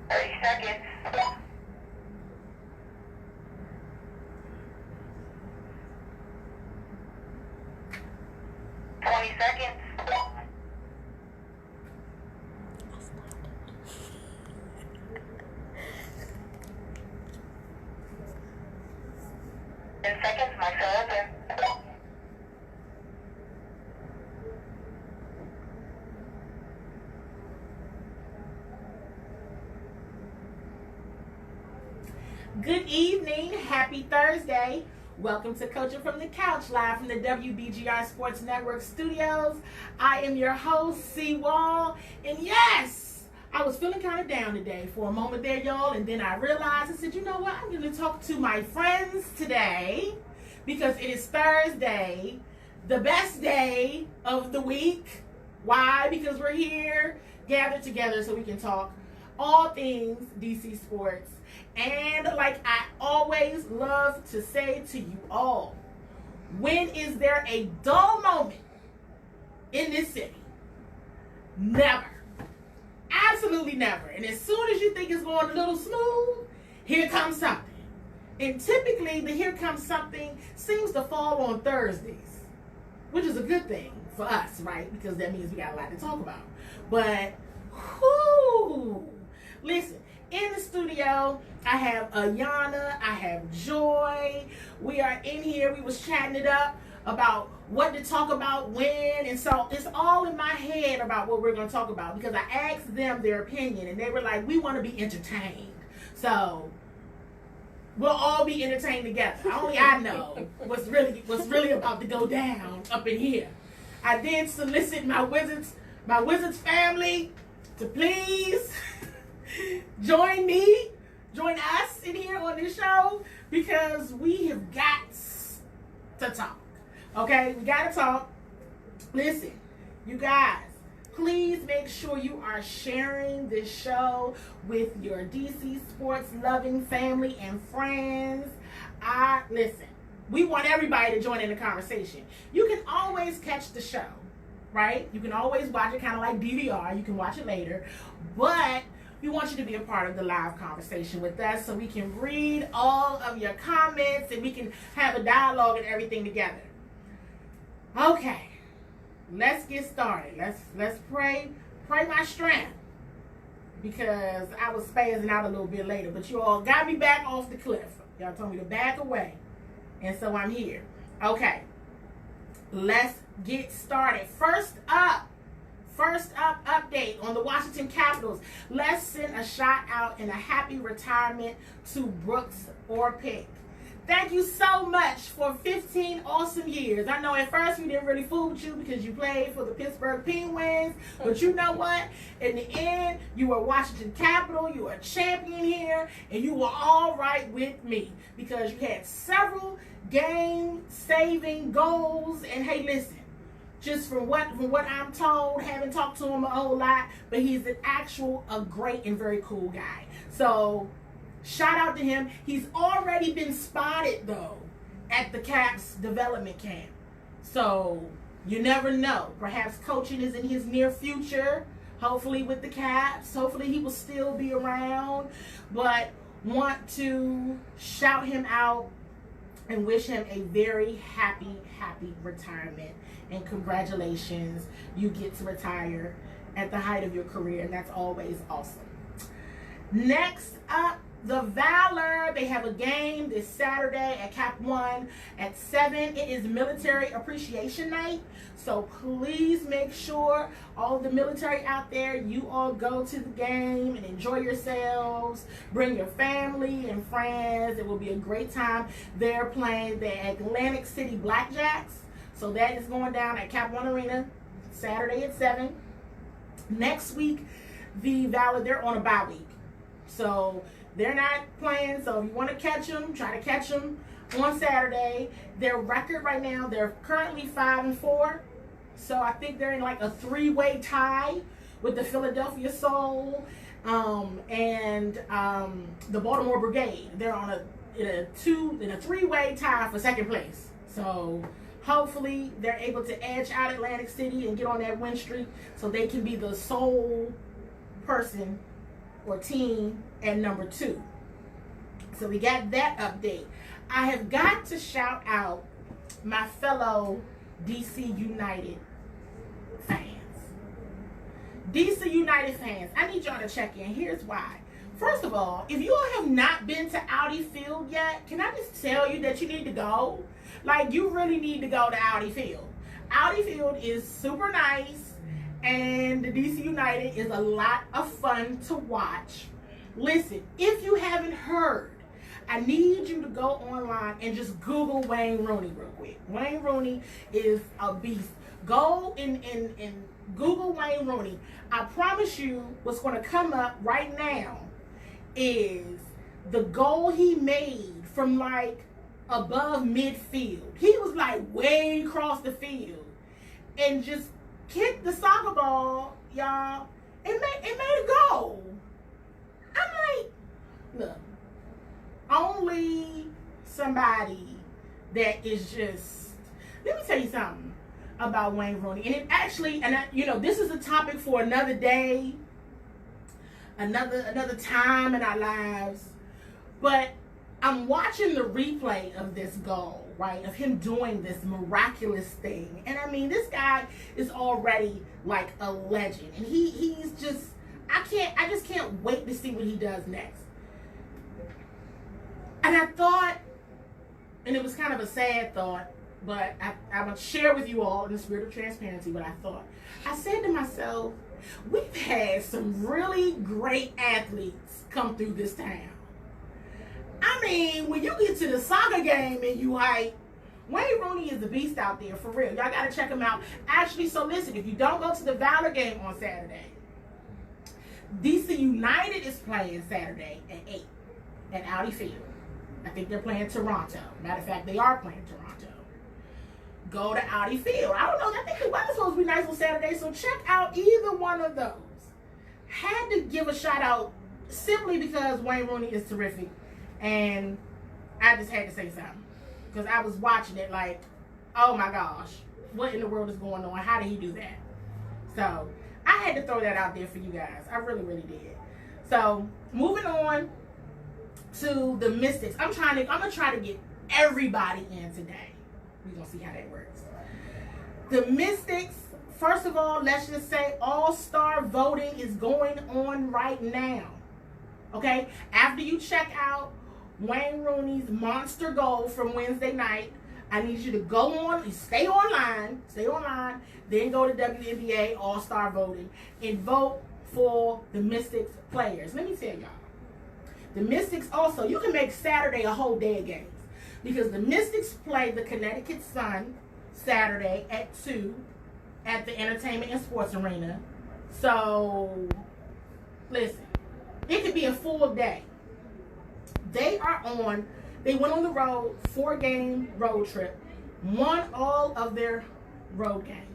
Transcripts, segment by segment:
30 seconds. 20 seconds. 10 seconds, mic still open. Good evening, happy Thursday. Welcome to Coaching from the Couch, live from the WBGR Sports Network studios. I am your host, CWall, and yes, I was feeling kind of down today for a moment there, y'all, and then I realized, I said, you know what, I'm going to talk to my friends today because it is Thursday, the best day of the week. Why? Because we're here, gathered together so we can talk all things DC sports. And like I always love to say to you all, when is there a dull moment in this city? Never. Absolutely never. And as soon as you think it's going a little smooth, here comes something. And typically the here comes something seems to fall on Thursdays, which is a good thing for us, right? Because that means we got a lot to talk about. But, whoo, listen. In the studio, I have Ayana, I have Joy. We are in here. We was chatting it up about what to talk about when. And so it's all in my head about what we're going to talk about because I asked them their opinion and they were like, we want to be entertained. So we'll all be entertained together. Only I know what's really about to go down up in here. I did solicit my Wizards family to please join us in here on this show because we have got to talk. Okay, we got to talk. Listen, you guys, please make sure you are sharing this show with your DC sports loving family and friends. Listen, we want everybody to join in the conversation. You can always catch the show, right? You can always watch it kind of like DVR. You can watch it later, but we want you to be a part of the live conversation with us so we can read all of your comments and we can have a dialogue and everything together. Okay, let's get started. Let's pray my strength because I was spazzing out a little bit later, but you all got me back off the cliff. Y'all told me to back away, and so I'm here. Okay, let's get started. First up, update on the Washington Capitals. Let's send a shout out and a happy retirement to Brooks Orpik. Thank you so much for 15 awesome years. I know at first we didn't really fool with you because you played for the Pittsburgh Penguins, but you know what? In the end, you were Washington Capital, you were a champion here, and you were all right with me because you had several game-saving goals. And hey, listen, just from what I'm told, haven't talked to him a whole lot, but he's a great and very cool guy. So shout out to him. He's already been spotted though at the Caps development camp. So you never know. Perhaps coaching is in his near future. Hopefully with the Caps. Hopefully he will still be around. But want to shout him out and wish him a very happy retirement. And congratulations, you get to retire at the height of your career, and that's always awesome. Next up, the Valor. They have a game this Saturday at Cap 1 at 7. It is Military Appreciation Night, so please make sure all the military out there, you all go to the game and enjoy yourselves. Bring your family and friends. It will be a great time. They're playing the Atlantic City Blackjacks. So that is going down at Cap 1 Arena Saturday at 7. Next week, the Valor, they're on a bye week. So they're not playing. So if you want to catch them, try to catch them on Saturday. Their record right now, they're currently 5-4. So I think they're in like a 3-way tie with the Philadelphia Soul and the Baltimore Brigade. They're on in a 3-way tie for second place. So hopefully they're able to edge out Atlantic City and get on that win streak so they can be the sole person or team at number 2. So we got that update. I have got to shout out my fellow DC United fans. DC United fans, I need y'all to check in. Here's why. First of all, if you all have not been to Audi Field yet, can I just tell you that you need to go? Like, you really need to go to Audi Field. Audi Field is super nice, and the DC United is a lot of fun to watch. Listen, if you haven't heard, I need you to go online and just Google Wayne Rooney real quick. Wayne Rooney is a beast. Go and Google Wayne Rooney. I promise you what's going to come up right now is the goal he made from like above midfield. He was like way across the field and just kicked the soccer ball, y'all, and made a goal. I'm like, look, only somebody that is just, let me tell you something about Wayne Rooney. And it actually, this is a topic for another day, another time in our lives. But I'm watching the replay of this goal, right? Of him doing this miraculous thing. And I mean, this guy is already like a legend. And he's just, I just can't wait to see what he does next. And I thought, and it was kind of a sad thought, but I'm going to share with you all in the spirit of transparency what I thought. I said to myself, we've had some really great athletes come through this town. I mean, when you get to the soccer game and you hype, Wayne Rooney is the beast out there, for real. Y'all got to check him out. Actually, so listen, if you don't go to the Valor game on Saturday, DC United is playing Saturday at 8 at Audi Field. I think they're playing Toronto. Matter of fact, they are playing Toronto. Go to Audi Field. I don't know. I think the weather's supposed to be nice on Saturday, so check out either one of those. Had to give a shout out simply because Wayne Rooney is terrific, and I just had to say something because I was watching it like, oh my gosh, what in the world is going on? How did he do that? So I had to throw that out there for you guys. I really, really did. So moving on to the Mystics. I'm gonna try to get everybody in today. We're gonna see how that works. The Mystics, first of all, let's just say all-star voting is going on right now. Okay? After you check out Wayne Rooney's monster goal from Wednesday night, I need you to go on, stay online, then go to WNBA all-star voting and vote for the Mystics players. Let me tell y'all. The Mystics also, you can make Saturday a whole day of games because the Mystics play the Connecticut Sun Saturday at 2 at the Entertainment and Sports Arena. So, listen, it could be a full day. They went on the road, 4-game road trip, won all of their road games,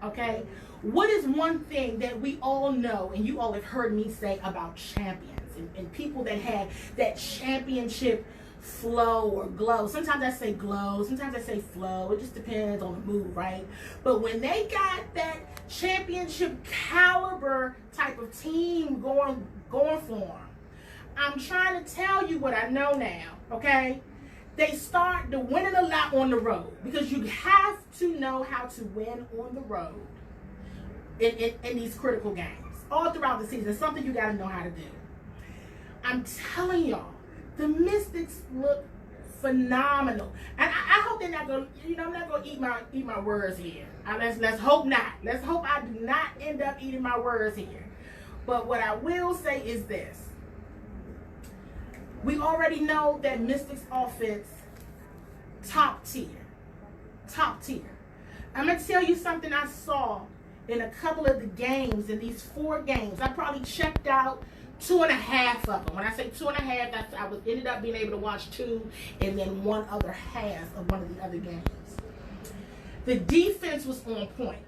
okay? What is one thing that we all know, and you all have heard me say about champions and people that have that championship flow or glow? Sometimes I say glow, sometimes I say flow. It just depends on the mood, right? But when they got that championship caliber type of team going for them, I'm trying to tell you what I know now, okay? They start to winning a lot on the road because you have to know how to win on the road in these critical games all throughout the season. Something you got to know how to do. I'm telling y'all, the Mystics look phenomenal, and I hope they're not going. I'm not going to eat my words here. Let's hope not. Let's hope I do not end up eating my words here. But what I will say is this: we already know that Mystics offense top tier. I'm gonna tell you something I saw in a couple of the games, in these 4 games. I probably checked out 2.5 of them. When I say 2.5, I ended up being able to watch 2 and then one other half of one of the other games. The defense was on point.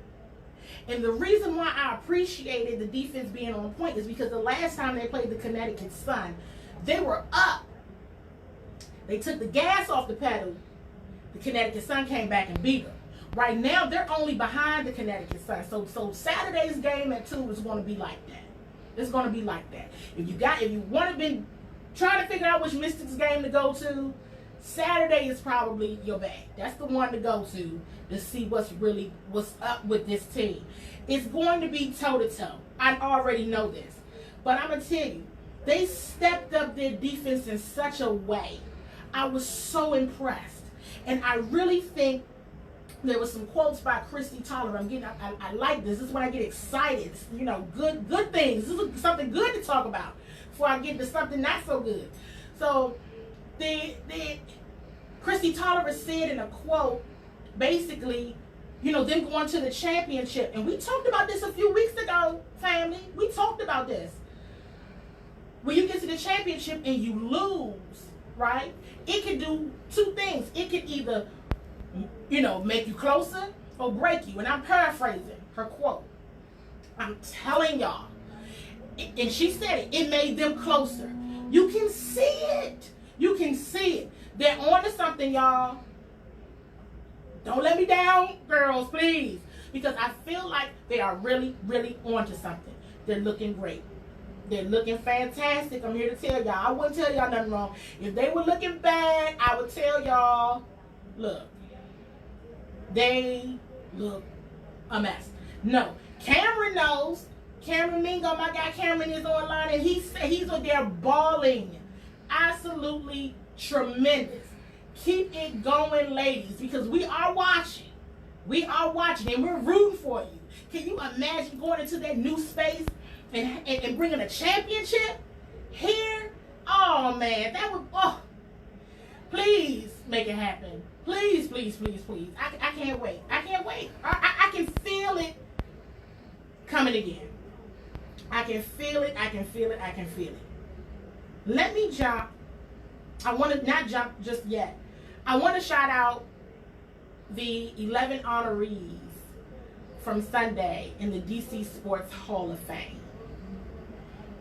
And the reason why I appreciated the defense being on point is because the last time they played the Connecticut Sun, they were up. They took the gas off the pedal. The Connecticut Sun came back and beat them. Right now, they're only behind the Connecticut Sun. So Saturday's game at 2 is going to be like that. It's going to be like that. If you want to been trying to figure out which Mystics game to go to, Saturday is probably your bag. That's the one to go to see what's up with this team. It's going to be toe-to-toe. I already know this. But I'm going to tell you, they stepped up their defense in such a way. I was so impressed. And I really think there was some quotes by Christy Toller. I like this. This is when I get excited. You know, good things. This is something good to talk about before I get to something not so good. So, Christy Toller said in a quote, basically, you know, them going to the championship. And we talked about this a few weeks ago, family. We talked about this. When you get to the championship and you lose, right, it can do two things. It can either, you know, make you closer or break you. And I'm paraphrasing her quote. I'm telling y'all. And she said it made them closer. You can see it. You can see it. They're on to something, y'all. Don't let me down, girls, please. Because I feel like they are really, really on to something. They're looking great. They're looking fantastic. I'm here to tell y'all. I wouldn't tell y'all nothing wrong. If they were looking bad, I would tell y'all, look, they look a mess. No. Cameron knows. Cameron Mingo, my guy Cameron is online, and he's on there balling. Absolutely tremendous. Keep it going, ladies, because we are watching. We are watching, and we're rooting for you. Can you imagine going into that new space and bringing a championship here? Oh, man, that would, please make it happen. Please, please, please, please. I can't wait. I can't wait. I can feel it coming again. I can feel it. I can feel it. I can feel it. Let me jump. I want to not jump just yet. I want to shout out the 11 honorees from Sunday in the DC Sports Hall of Fame.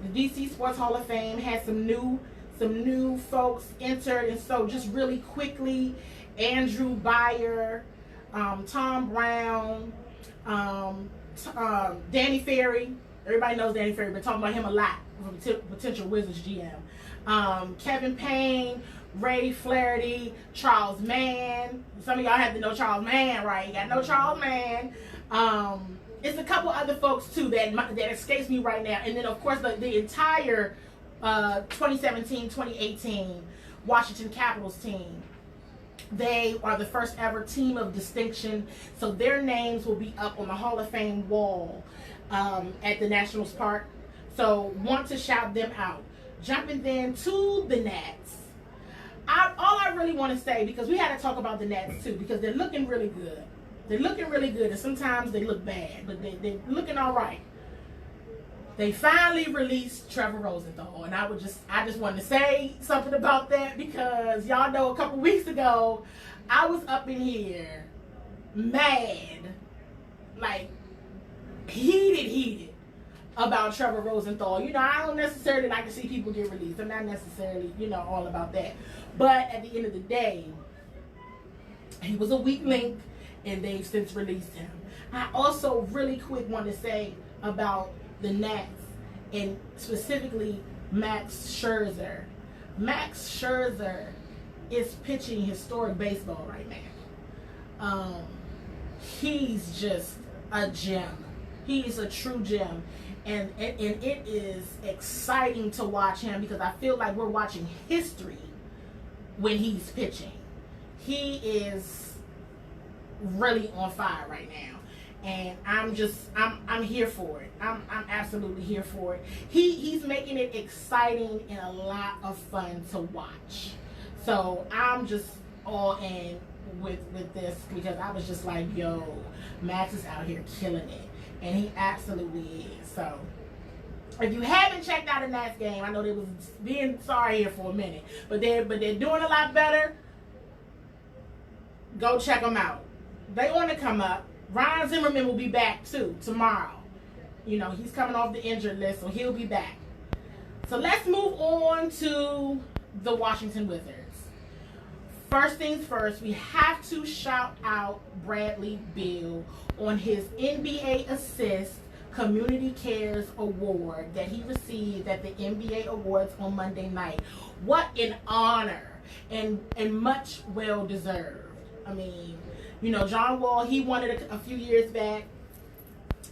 The DC Sports Hall of Fame had some new folks entered, and so just really quickly, Andrew Byer, Tom Brown, Danny Ferry. Everybody knows Danny Ferry, but talking about him a lot from potential Wizards GM. Kevin Payne, Ray Flaherty, Charles Mann. Some of y'all have to know Charles Mann, right? You got to know Charles Mann. It's a couple other folks too that escapes me right now, and then of course the entire 2017-2018 Washington Capitals team. They are the first ever team of distinction, so their names will be up on the Hall of Fame wall at the Nationals Park. So want to shout them out. Jumping then to the Nats. All I really want to say, because we had to talk about the Nats too, because they're looking really good. They're looking really good, and sometimes they look bad, but they're looking all right. They finally released Trevor Rosenthal, and I just wanted to say something about that, because y'all know a couple weeks ago I was up in here mad, like heated about Trevor Rosenthal. You know, I don't necessarily like to see people get released. I'm not necessarily, all about that. But at the end of the day, he was a weak link, and they've since released him. I also really quick want to say about the Nats, and specifically Max Scherzer. Max Scherzer is pitching historic baseball right now. He's just a gem. He's a true gem. And it is exciting to watch him, because I feel like we're watching history when he's pitching. He is really on fire right now. And I'm here for it. I'm absolutely here for it. He's making it exciting and a lot of fun to watch. So I'm just all in with this, because I was just like, yo, Max is out here killing it. And he absolutely is. So if you haven't checked out a Nats game, I know they was being sorry here for a minute, but they're doing a lot better. Go check them out. They want to come up. Ryan Zimmerman will be back too tomorrow. He's coming off the injured list, so he'll be back. So let's move on to the Washington Wizards. First things first, we have to shout out Bradley Beale on his NBA assist Community Cares Award that he received at the NBA Awards on Monday night. What an honor, and much well deserved. I mean, you know, CWall, he won it a few years back,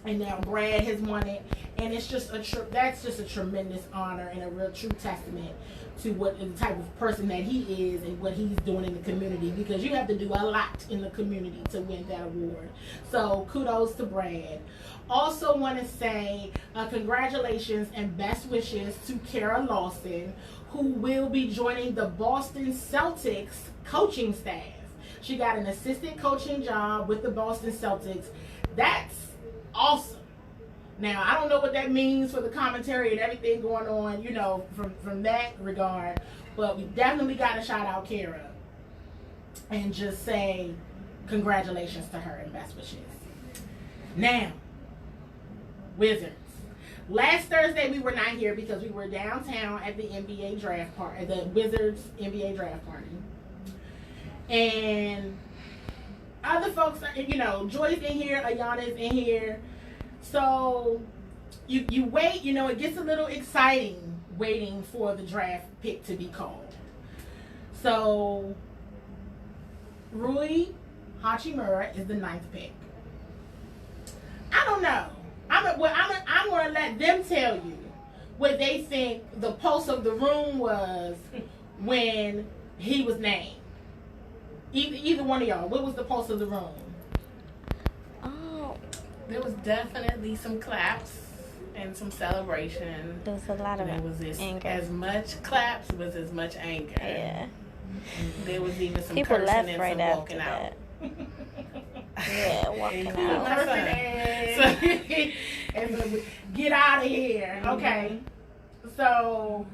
and now Brad has won it, and it's just that's just a tremendous honor and a real true testament to what the type of person that he is and what he's doing in the community, because you have to do a lot in the community to win that award. So kudos to Brad. Also want to say congratulations and best wishes to Kara Lawson, who will be joining the Boston Celtics coaching staff. She got an assistant coaching job with the Boston Celtics. That's awesome. Now, I don't know what that means for the commentary and everything going on, you know, from that regard, but we definitely got to shout out Kara and just say congratulations to her and best wishes. Now, Wizards. Last Thursday we were not here because we were downtown at the NBA draft party, the Wizards NBA draft party. And other folks, you know, Joy's in here, Ayana's in here. So you wait, you know, it gets a little exciting waiting for the draft pick to be called. So Rui Hachimura is the 9th pick. I don't know. I'm going to let them tell you what they think the pulse of the room was when he was named. Either one of y'all, what was the pulse of the room? There was definitely some claps and some celebration. There was a lot of There was anger. as much claps was as much anger. Yeah. There was even some People cursing left and right some after walking out. that. Yeah, walking Including out. my son. And so, get out of here. Okay. So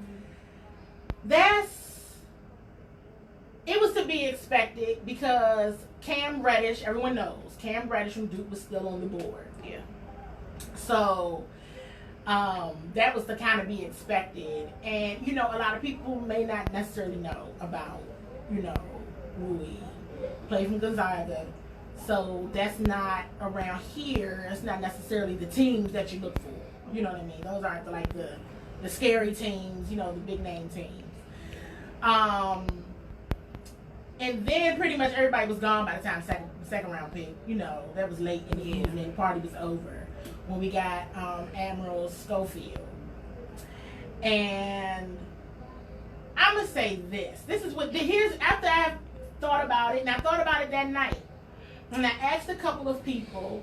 it was to be expected because Cam Reddish, everyone knows, Cam Reddish from Duke was still on the board. Yeah. So that was to kind of be expected. And, you know, a lot of people may not necessarily know about, you know, Rui. Played from Gonzaga. So that's not around here. It's not necessarily the teams that you look for. You know what I mean? Those aren't the scary teams, you know, the big name teams. And then pretty much everybody was gone by the time second round pick. You know, that was late in the evening. The party was over when we got Admiral Schofield. And I'm gonna say this. Here's after I thought about it, and I thought about it that night. And I asked a couple of people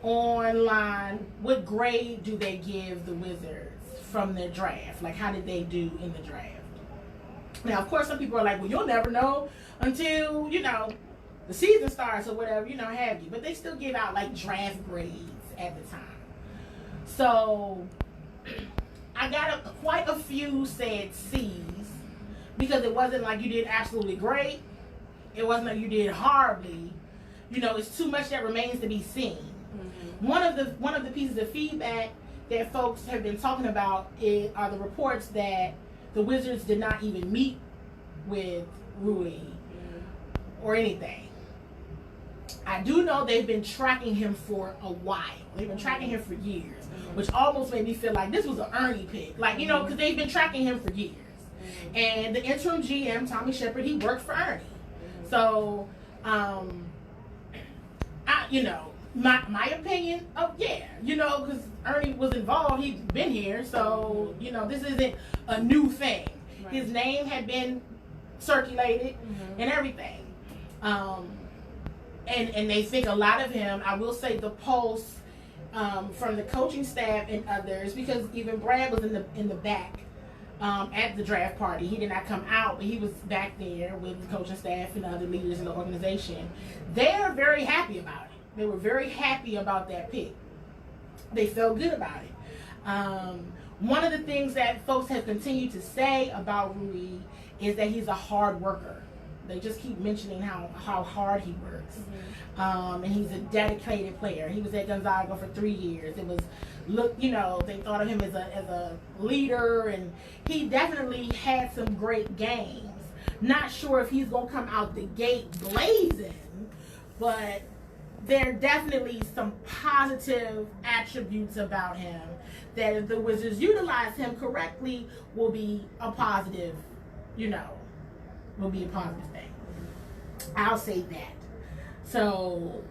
online what grade do they give the Wizards from their draft? Like, how did they do in the draft? Now, of course, some people are like, well, you'll never know until, you know, the season starts or whatever, you know, have you. But they still give out, like, draft grades at the time. So, I got quite a few said C's because it wasn't like you did absolutely great. It wasn't like you did horribly. You know, it's too much that remains to be seen. Mm-hmm. One of the pieces of feedback that folks have been talking about are the reports that the Wizards did not even meet with Rui or anything. I do know they've been tracking him for a while. They've been tracking him for years, which almost made me feel like this was an Ernie pick. Like, you know, because they've been tracking him for years. And the interim GM, Tommy Shepard, he worked for Ernie. So, you know, my opinion of, you know, because Ernie was involved, he's been here, so, you know, this isn't a new thing. Right. His name had been circulated and everything. And they think a lot of him. I will say the pulse from the coaching staff and others, because even Brad was in the back at the draft party. He did not come out, but he was back there with the coaching staff and other leaders in the organization. They're very happy about it. They were very happy about that pick. They felt good about it. One of the things that folks have continued to say about Rui is that he's a hard worker. They just keep mentioning how hard he works. And he's a dedicated player. He was at Gonzaga for 3 years. It was, you know, they thought of him as a leader, and he definitely had some great games. Not sure if he's going to come out the gate blazing, but there are definitely some positive attributes about him that if the Wizards utilize him correctly will be a positive, will be a positive thing. I'll say that. So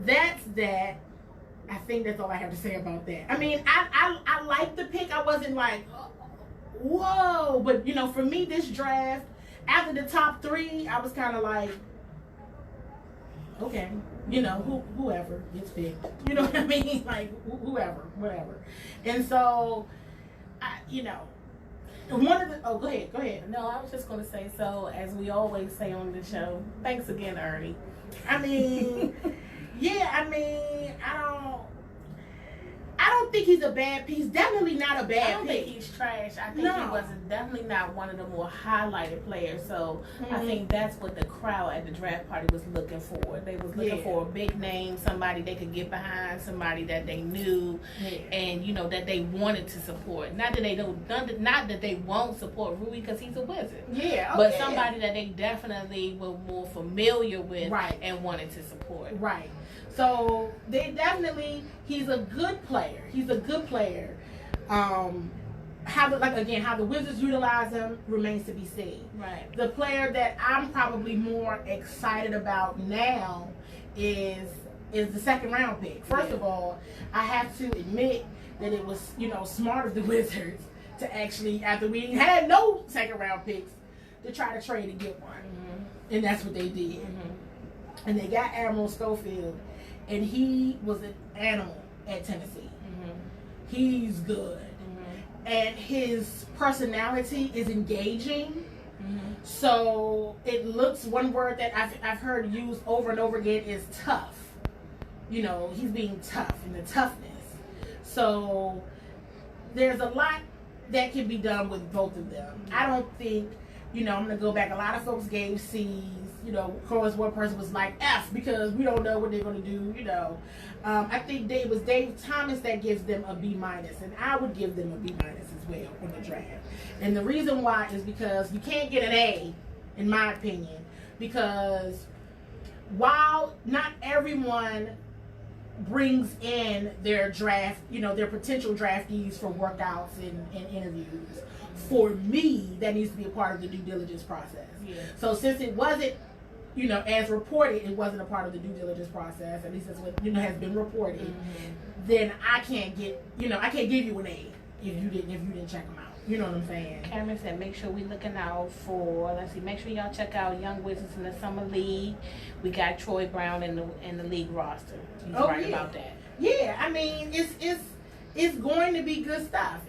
that's that. I think that's all I have to say about that. I mean, I like the pick. I wasn't like, whoa. But, for me, this draft, after the top 3, I was kind of like, okay, whoever gets picked. You know what I mean? Like, whoever, whatever. And so, one of the, go ahead. No, I was just going to say, so as we always say on the show, thanks again, Ernie. I mean, I don't think he's a bad piece. Definitely not a bad pick. I don't think he's trash. I think he was definitely not one of the more highlighted players. So I think that's what the crowd at the draft party was looking for. They was looking for a big name, somebody they could get behind, somebody that they knew, and that they wanted to support. Not that they don't, not that they won't support Rui because he's a Wizard. Yeah, but somebody that they definitely were more familiar with, and wanted to support. Right. So he's a good player. He's a good player. How the Wizards utilize him remains to be seen. Right. The player that I'm probably more excited about now is the second round pick. First of all, I have to admit that it was smart of the Wizards to actually, after we had no second round picks, to try to trade and get one, and that's what they did. And they got Admiral Schofield. And he was an animal at Tennessee. He's good. And his personality is engaging. So it looks, one word that I've heard used over and over again is tough. He's being tough, and the toughness. So there's a lot that can be done with both of them. I don't think, I'm going to go back. A lot of folks gave C's. Of course, one person was like F because we don't know what they're going to do. I think it was Dave Thomas that gives them a B-, and I would give them a B- as well on the draft. And the reason why is because you can't get an A, in my opinion, because while not everyone brings in their draft, their potential draftees for workouts and interviews, for me, that needs to be a part of the due diligence process. So since it wasn't, as reported, it wasn't a part of the due diligence process, at least that's what, has been reported, then I can't give you an A if you didn't check them out. You know what I'm saying? Cameron said, make sure we looking out for, make sure y'all check out Young Wizards in the Summer League. We got Troy Brown in the league roster. He's right about that. Yeah, I mean, it's going to be good stuff.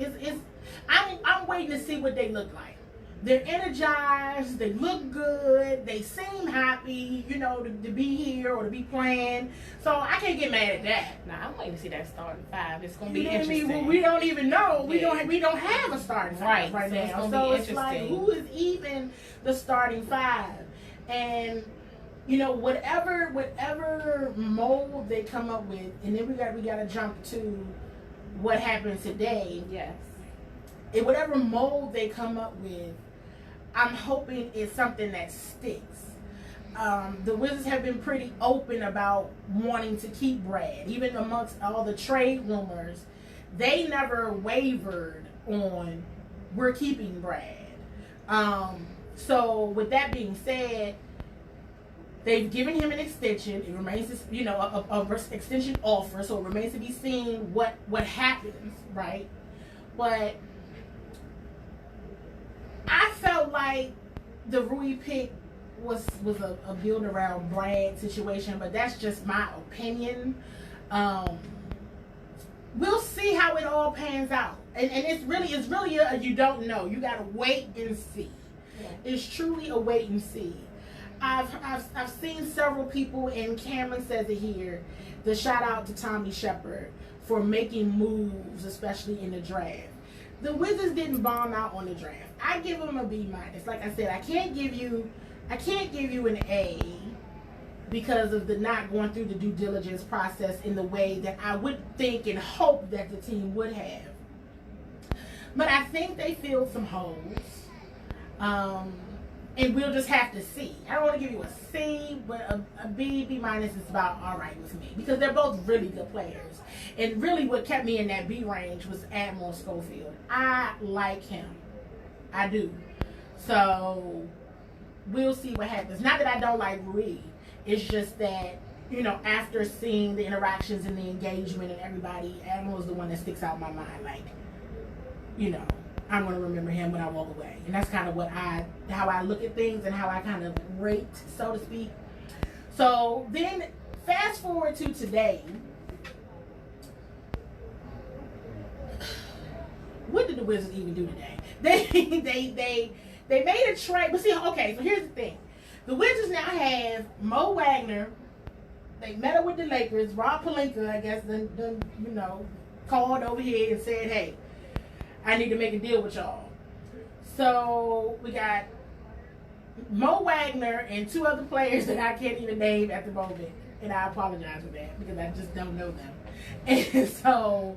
I'm waiting to see what they look like. They're energized. They look good. They seem happy, to be here or to be playing. So I can't get mad at that. Nah, I'm waiting to see that starting 5. It's going to be What I interesting. mean? Well, we don't even know. We don't have a starting 5 right now. So it's like, who is even the starting 5? And whatever mold they come up with, and then we got to jump to what happened today. Yes. Whatever mold they come up with, I'm hoping it's something that sticks. The Wizards have been pretty open about wanting to keep Brad. Even amongst all the trade rumors, they never wavered on, we're keeping Brad. So with that being said, they've given him an extension. It remains, a extension offer, so it remains to be seen what happens, right? But I felt like the Rui pick was a build around Brad situation, but that's just my opinion. We'll see how it all pans out, and it's really a you don't know. You gotta wait and see. Yeah. It's truly a wait and see. I've seen several people, and Cameron says it here. The shout out to Tommy Shepard for making moves, especially in the draft. The Wizards didn't bomb out on the draft. I give them a B-. Like I said, I can't give you an A because of the not going through the due diligence process in the way that I would think and hope that the team would have. But I think they filled some holes. and we'll just have to see. I don't want to give you a C, but a B, B minus is about all right with me because they're both really good players. And really, what kept me in that B range was Admiral Schofield. I like him, I do. So we'll see what happens. Not that I don't like Rui. It's just that, you know, after seeing the interactions and the engagement and everybody, Admiral's the one that sticks out in my mind. Like, you know, I'm going to remember him when I walk away. And that's kind of how I look at things and how I kind of rate, so to speak. So then fast forward to today. What did the Wizards even do today? They made a trade. But see, okay, so here's the thing. The Wizards now have Mo Wagner. They met up with the Lakers. Rob Pelinka, I guess, then you know, called over here and said, hey, I need to make a deal with y'all. So we got Mo Wagner and two other players that I can't even name at the moment. And I apologize for that because I just don't know them. And so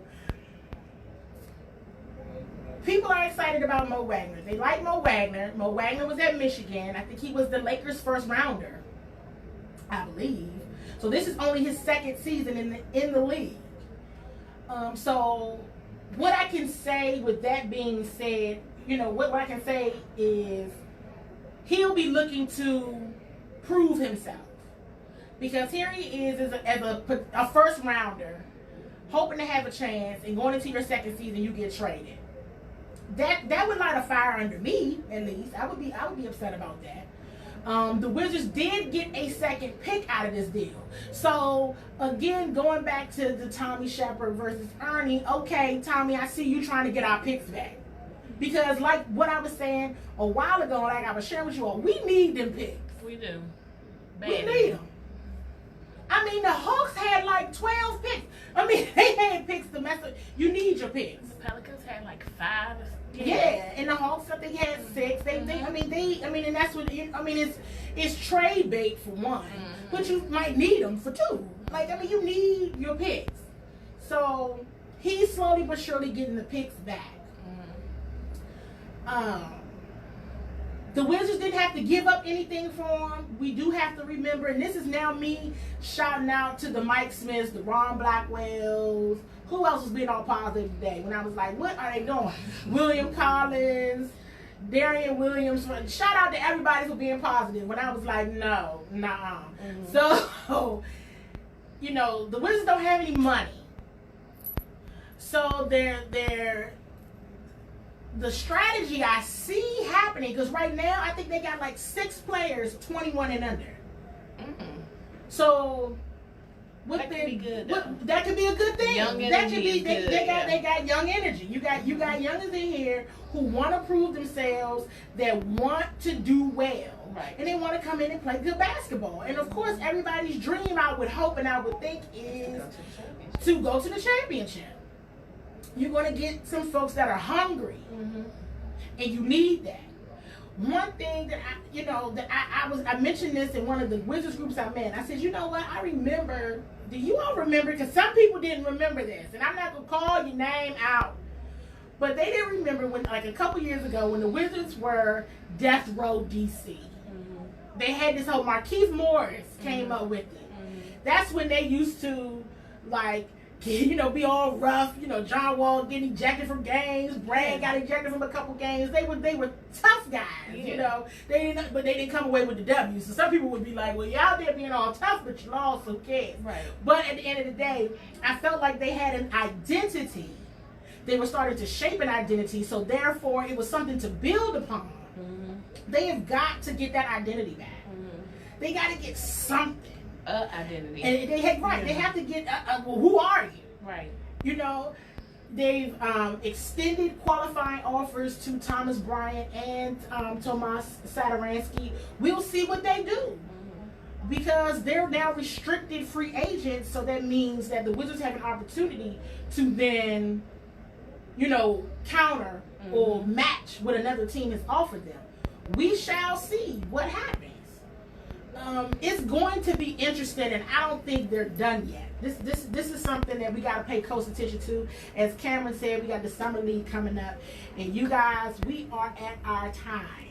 people are excited about Mo Wagner. They like Mo Wagner. Mo Wagner was at Michigan. I think he was the Lakers' first rounder, I believe. So this is only his second season in the league. So what I can say with that being said, you know, what I can say is he'll be looking to prove himself. Because here he is as a first rounder, hoping to have a chance, and going into your second season, you get traded. That would light a fire under me, at least. I would be upset about that. The Wizards did get a second pick out of this deal. So, again, going back to the Tommy Shepard versus Ernie, okay, Tommy, I see you trying to get our picks back. Because like what I was saying a while ago, like I was sharing with you all, we need them picks. We do. We need them. I mean, the Hawks had like 12 picks. I mean, they had picks to mess with. You need your picks. The Pelicans had like 5. Yeah, and the Hawks, I think, had 6. And that's what. I mean, it's trade bait for one, but you might need them for 2. Like, I mean, you need your picks. So he's slowly but surely getting the picks back. The Wizards didn't have to give up anything for him. We do have to remember, and this is now me shouting out to the Mike Smiths, the Ron Blackwells. Who else was being all positive today? When I was like, what are they doing? William Collins, Darian Williams. Shout out to everybody for being positive. When I was like, no, nah. So, you know, the Wizards don't have any money. So the strategy I see happening, because right now I think they got like 6 players 21 and under. So that could be good. That could be a good thing. Young That could energy be is good, they got young energy. You got youngers in here who want to prove themselves, that want to do well. Right. And they want to come in and play good basketball. And of course, everybody's dream, I would hope and I would think, is to go to the championship. You're going to get some folks that are hungry, and you need that. One thing that I mentioned this in one of the Wizards groups I met. I said, you know what? I remember. Do you all remember? Because some people didn't remember this, and I'm not going to call your name out, but they didn't remember when, like a couple years ago, when the Wizards were Death Row DC. They had this whole Marquise Morris came up with it. That's when they used to, like, you know, be all rough. You know, CWall getting ejected from games. Brad got ejected from a couple games. They were tough guys. You know, they didn't come away with the W. So some people would be like, well, y'all there being all tough, but you lost, who cares? Right. But at the end of the day, I felt like they had an identity. They were starting to shape an identity. So therefore, it was something to build upon. They have got to get that identity back. They got to get something. Identity. And they have to get well, who are you? Right. You know, they've extended qualifying offers to Thomas Bryant and Tomas Satoransky. We'll see what they do, because they're now restricted free agents. So that means that the Wizards have an opportunity to then, you know, counter or match what another team has offered them. We shall see what happens. It's going to be interesting, and I don't think they're done yet. This is something that we got to pay close attention to. As Cameron said, we got the summer league coming up, and you guys, we are at our time.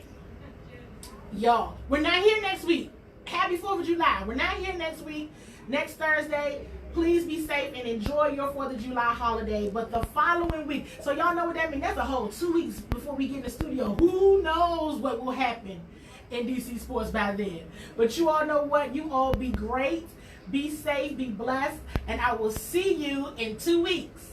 Y'all, we're not here next week. Happy 4th of July. We're not here next week. Next Thursday. Please be safe and enjoy your 4th of July holiday. But the following week, so y'all know what that means. That's a whole 2 weeks before we get in the studio. Who knows what will happen in DC sports by then. But you all know what? You all be great. Be safe. Be blessed. And I will see you in 2 weeks.